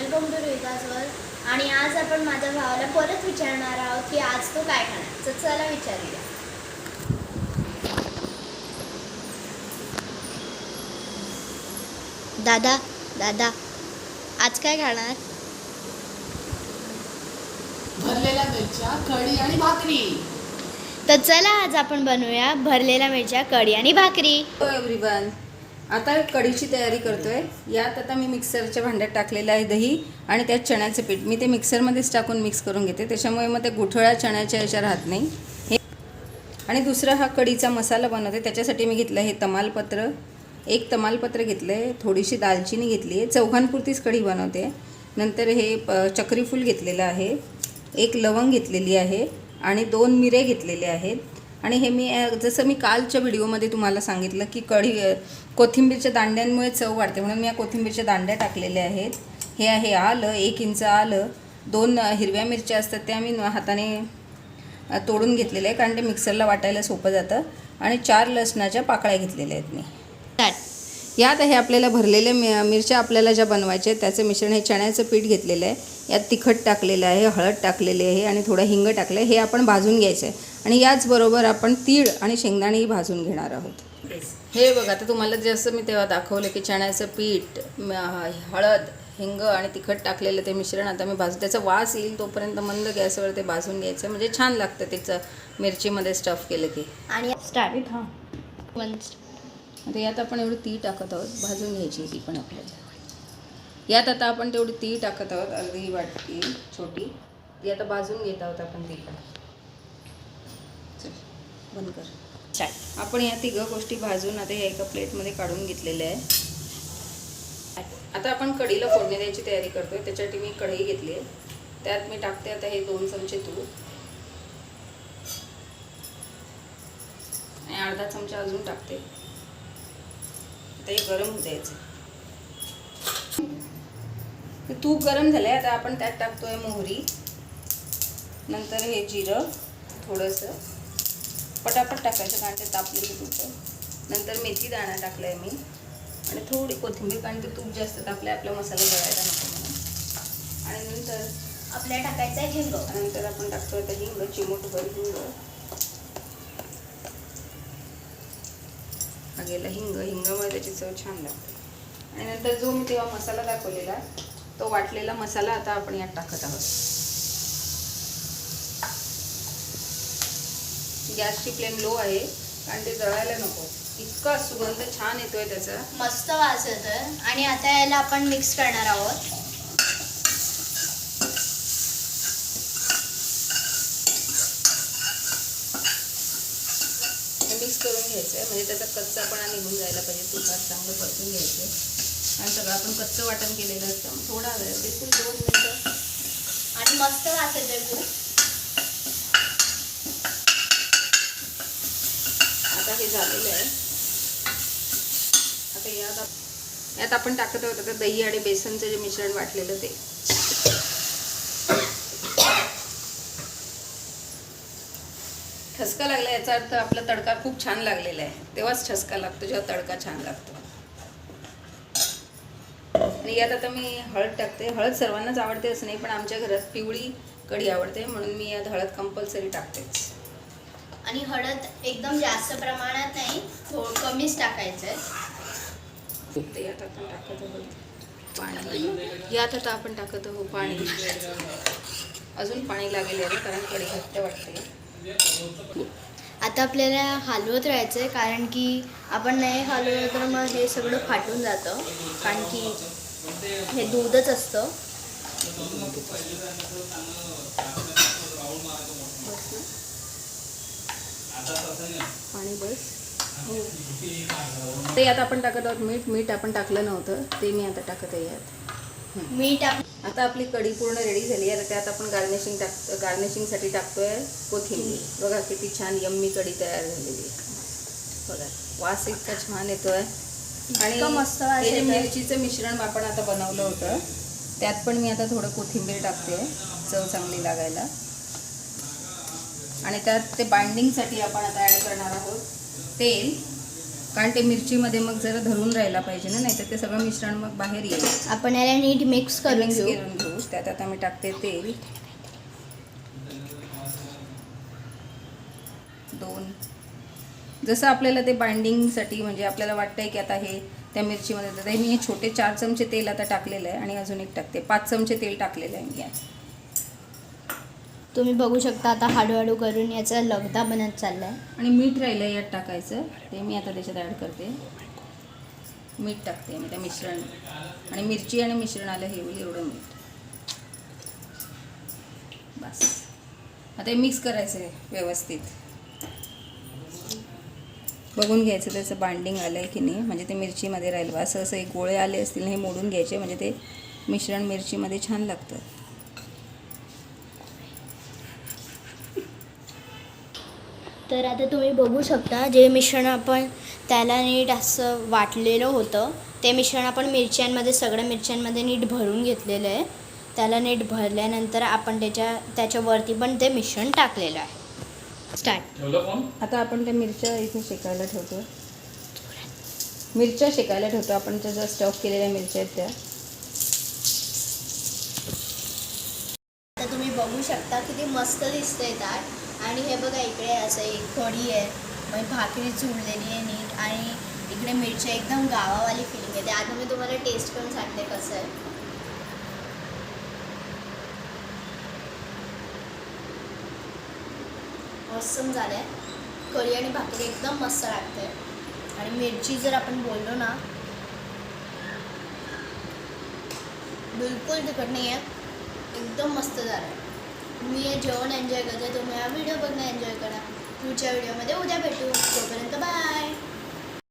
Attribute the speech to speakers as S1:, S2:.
S1: Welcome to Ritaj world. आणि आज आपण माझ्या भावाला परत विचारणार आहोत की आज तो काय खाणार. तर चला विचारूया. दादा दादा आज काय खाणार?
S2: भरलेल्या मिरच्या, कढी आणि भाकरी.
S1: तर चला आज आपण बनवूया भरलेल्या मिरच्या, कढी आणि भाकरी.
S3: हॅलो एव्हरीवन, आता कढीची तयारी करतोय. यात आता मी मिक्सरच्या भांड्यात टाकलेलं आहे दही आणि त्यात चण्याचं पीठ. मी ते मिक्सरमध्येच टाकून मिक्स करून घेते, त्याच्यामुळे मग ते गुठळ्या चण्याच्या याच्या राहत नाही. हे आणि दुसरा हा कढीचा मसाला बनवते. त्याच्यासाठी मी घेतलं हे तमालपत्र, एक तमालपत्र घेतलं आहे, थोडीशी दालचिनी घेतली आहे, चौघांपुरतीच कढी बनवते. नंतर हे चक्रीफूल घेतलेलं आहे, एक लवंग घेतलेली आहे आणि 2 मिरे घेतलेले आहेत. आणि हे मी जसं मी कालच्या व्हिडिओमध्ये तुम्हाला सांगितलं की कोथिंबीरच्या दांड्यांमुळे चव वाढते, म्हणून मी या कोथिंबीरच्या दांड्या टाकलेल्या आहेत. हे आहे आलं, 1 इंच आलं, 2 हिरव्या मिरच्या असतात त्या मी हाताने तोडून घेतलेल्या आहे कारण ते मिक्सरला वाटायला सोपं जातं. आणि 4 लसणाच्या पाकळ्या घेतलेल्या आहेत मी. यात हे आपल्याला भरलेल्या मिरच्या आपल्याला ज्या बनवायच्या आहेत त्याचं मिश्रण हे चण्याचं पीठ घेतलेलं आहे. यात तिखट टाकलेलं आहे, हळद टाकलेली आहे आणि थोडं हिंग टाकलं आहे. हे आपण भाजून घ्यायचं आहे. आणि याचबरोबर आपण तीळ आणि शेंगदाणेही भाजून घेणार आहोत. हे बघा, आता तुम्हाला जसं मी तेव्हा दाखवलं की चण्याचं पीठ, हळद, हिंग आणि तिखट टाकलेलं ते मिश्रण आता मी त्याचा वास येईल तोपर्यंत मंद गॅसवर ते भाजून घ्यायचं. म्हणजे छान लागतं त्याचं मिरचीमध्ये स्टफ केलं की.
S1: आणि स्टार्ट
S3: आता यात आपण एवढी तीळ टाकत आहोत, भाजून घ्यायची ती पण आपल्याला. यात आता आपण तेवढी तीळ टाकत आहोत, अर्धी वाटी छोटी. ती आता भाजून घेत आहोत आपण ती पण. चल बंद कर. आपण या 3 गोष्टी भाजून आता हे एका प्लेटमध्ये काढून घेतलेल्या आहे. आता आपण कढीला फोडणी द्यायची तयारी करतोय. त्याच्यासाठी मी कढई घेतली आहे, त्यात मी टाकते आता हे 2 चमचे तूप आणि अर्धा चमचा अजून टाकते. आता हे गरम होऊ द्यायचं. तूप गरम झालंय, आता आपण त्यात टाकतोय मोहरी, नंतर हे जिरं थोडंसं पटापट टाकायचं कारण ते तापलेलं तूप आहे. नंतर मेथी दाणा टाकलाय मी आणि थोडी कोथिंबीर कारण ते तूप जास्त तापलंय, आपला मसाला जळायला नको म्हणून. आणि नंतर
S1: आपल्याला टाकायचं आहे हिंग.
S3: नंतर आपण टाकतोय आता हिंग, चिमूटभर हिंग. हा गेला हिंग, हिंगामुळे त्याची चव छान लागते. आणि नंतर जो मी तेव्हा मसाला दाखवलेला तो वाटलेला मसाला आता आपण यात टाकत आहोत. गॅसची फ्लेम लो आहे कारण ते जळायला नको. इतका सुगंध छान येतोय त्याचा,
S1: मस्त वास येतोय. आणि आता याला आपण मिक्स करणार आहोत.
S3: मिक्स करून घ्यायचं आहे म्हणजे त्याचा कच्चापणा निघून जायला पाहिजे. तुपात चांगलं परतून घ्यायचं आणि सगळं आपण कच्चं वाटण केलेलं असतं. थोडा वेळ, बिलकुल 2 मिनिटं.
S1: आणि मस्त वास येतोय खूप.
S3: आता हे झालेलं आहे. आता यात आपण टाकत आहोत आता दही आणि बेसनचं जे मिश्रण वाटलेलं ते. ठसका लागला याचा अर्थ आपला तडका खूप छान लागलेला आहे. तेव्हाच ठसका लागतो जेव्हा तडका छान लागतो. आणि यात आता मी हळद टाकते. हळद सर्वांनाच आवडते असं नाही, पण आमच्या घरात पिवळी कढी आवडते म्हणून मी यात हळद कंपल्सरी टाकतेच.
S1: आणि हळद एकदम जास्त प्रमाणात नाही, कमीच टाकायचं आहे.
S3: यात आपण टाकत आहोत पाणी. यात आता आपण टाकत आहोत पाणी. अजून पाणी लागेल याला कारण कढी घट्ट वाटते.
S1: आता आपल्याला हलवत राहायचं आहे कारण की आपण नाही हलवलं तर मग हे सगळं फाटून जातं कारण की हे दूधच असतं.
S3: पाणी बस. ते यात आपण टाकत आहोत मीठ आपण टाकलं नव्हतं ते मी आता टाकत आहे यात.
S1: मीठ
S3: आता आपली कढी पूर्ण रेडी झाली आहे. त्यात आपण गार्निशिंगसाठी टाकतोय कोथिंबीर. बघा किती छान यम्मी कढी तयार झालेली आहे. बघा वास इतका छान येतोय. आणि
S1: मस्त वास
S3: हे जे
S1: येतोय.
S3: मिरचीचं मिश्रण आपण आता बनवलं होतं त्यात पण मी आता थोडं कोथिंबीर टाकते चव चांगली लागायला. आणि त्यात ते बाइंडिंगसाठी आपण आता ॲड करणार आहोत तेल. कारण ते मिरचीमध्ये मग जरा धरून राहायला पाहिजे ना, नाही तर ते सगळं मिश्रण मग बाहेर येईल.
S1: आपण याला नीट मिक्स करून
S3: मिक्स
S1: घेऊ.
S3: करून घेऊ. त्यात आता मी टाकते तेल 2. जसं आपल्याला ते बाइंडिंगसाठी म्हणजे आपल्याला वाटतंय की आता हे त्या मिरचीमध्ये तर मी हे छोटे 4 चमचे तेल आता टाकलेलं आहे आणि अजून एक टाकते. 5 चमचे तेल टाकलेलं आहे मी यात.
S1: तुम्ही बघू शकता आता हळूहळू करून याचा लगदा बनत चालला आहे.
S3: आणि मीठ राहिलं यात टाकायचं, ते मी आता त्याच्यात ॲड करते. मीठ टाकते मी त्या मिश्रण आणि मिरची आणि मिश्रणाला हे होईल एवढं मीठ. बस आता हे मिक्स करायचं आहे व्यवस्थित. बघून घ्यायचं त्याचं बाइंडिंग आलं आहे की नाही, म्हणजे ते मिरचीमध्ये राहील. असं असं एक गोळे आले असतील हे मोडून घ्यायचे, म्हणजे ते मिश्रण मिरचीमध्ये छान लागतं.
S1: तर आता तुम्ही बघू शकता जे मिश्रण आपण त्याला नीट असं वाटलेलं होतं ते मिश्रण आपण सगळ्या मिरच्यांमध्ये नीट भरून घेतलेलं आहे. त्याला नीट भरल्यानंतर आपण त्याच्यावरती पण ते मिश्रण टाकलेलं आहे. स्टार्ट.
S3: आता आपण त्या मिरच्या इथे शेकायला ठेवतो. मिरच्या शेकायला ठेवतो आपण, त्याच्या स्टफ केलेल्या मिरच्या आहेत त्या.
S1: आता तुम्ही बघू शकता किती मस्त दिसतंय ताट. आणि हे बघा इकडे असं एक कढी आहे, मग भाकरी चुरलेली आहे नीट, आणि इकडे मिरच्या एकदम गावावाली फिलिंग येते. आता मी तुम्हाला टेस्ट करून सांगते कसं आहे. मस्त झालं आहे. कढी आणि भाकरी एकदम मस्त लागते. आणि मिरची जर आपण बोललो ना, बिलकुल तिखट नाही आहे, एकदम मस्त झालं आहे. मी हे जेवण एन्जॉय करते, तुम्ही हा व्हिडिओ बघणं एन्जॉय करा. पुढच्या व्हिडिओमध्ये उद्या भेटू. तोपर्यंत बाय.